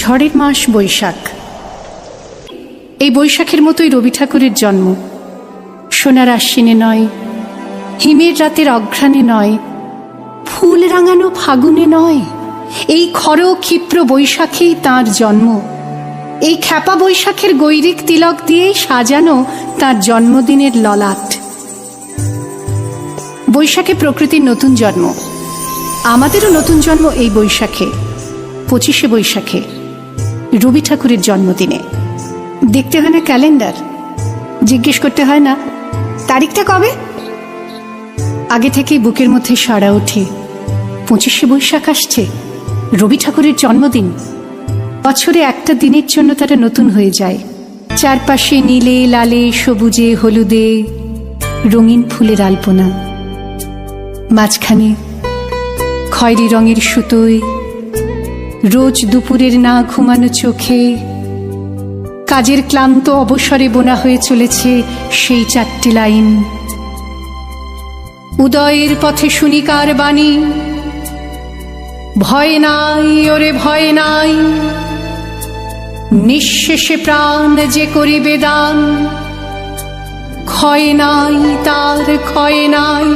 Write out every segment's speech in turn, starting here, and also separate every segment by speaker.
Speaker 1: ঝড়ের মাস বৈশাখ। এই বৈশাখের মতোই রবি ঠাকুরের জন্ম। সোনার আশ্বিনে নয়, হিমের রাতের অঘ্রাণে নয়, ফুল রাঙানো ফাগুনে নয়, এই খর ক্ষিপ্র বৈশাখেই তাঁর জন্ম। এই খ্যাপা বৈশাখের গৈরিক তিলক দিয়েই সাজানো তাঁর জন্মদিনের ললাট। বৈশাখে প্রকৃতির নতুন জন্ম, আমাদেরও নতুন জন্ম এই বৈশাখে, 25শে বৈশাখে, রবি ঠাকুরের জন্মদিনে। দেখতে হয় না ক্যালেন্ডার, জিজ্ঞেস করতে হয় না তারিখটা কবে। আগে থেকেই বুকের মধ্যে সাড়া ওঠে, 25শে বৈশাখ আসছে, রবি ঠাকুরের জন্মদিন। বছরে একটা দিনের জন্য তারা নতুন হয়ে যায়। চারপাশে নীলে লালে সবুজে হলুদে রঙিন ফুলের আলপনা, মাঝখানে খয়েরি রঙের সুতোয় রোজ দুপুরের না ঘুমানো চোখে কাজের ক্লান্ত অবসরে বোনা হয়ে চলেছে সেই 4টে লাইন। উদয়ের পথে শুনি কার বাণী, ভয় নাই ওরে ভয় নাই, নিঃশেষে প্রাণ যে করিবে দান, ক্ষয় নাই তার ক্ষয় নাই।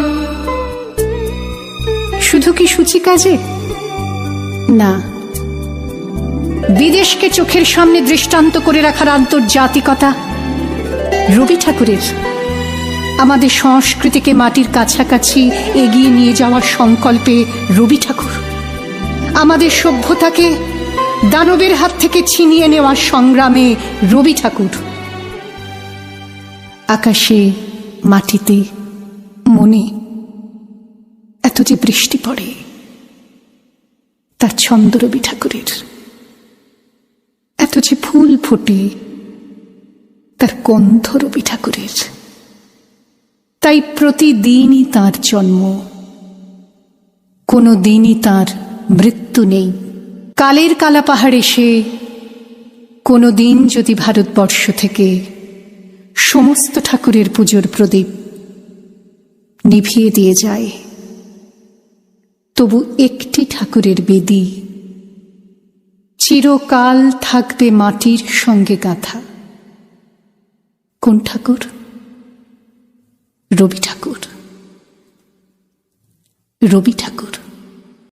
Speaker 1: শুধু কি সূচি কাজে? না, বিদেশকে চোখের সামনে দৃষ্টান্ত করে রাখার আন্তর্জাতিকতা রবি ঠাকুরের। আমাদের সংস্কৃতিকে মাটির কাছাকাছি এগিয়ে নিয়ে যাওয়ার সংকল্পে রবি ঠাকুর। আমাদের সভ্যতাকে দানবের হাত থেকে ছিনিয়ে নেওয়ার সংগ্রামে রবি ঠাকুর। আকাশে, মাটিতে, মনে এত যে বৃষ্টি পড়ে, তার ছন্দ রবি ঠাকুরের। এত যে ফুল ফোটে, তার গন্ধ রবি ঠাকুরের। তাই প্রতিদিনই তাঁর জন্ম, কোনো দিনই তাঁর মৃত্যু নেই। কালের কালা পাহাড় এসে কোনো দিন যদি ভারতবর্ষ থেকে সমস্ত ঠাকুরের পুজোর প্রদীপ নিভিয়ে দিয়ে যায়, তবু একটি ঠাকুরের বেদী চিরকাল থাকবে মাটির সঙ্গে গাঁথা। কোন ঠাকুর? রবি ঠাকুর। রবি ঠাকুর।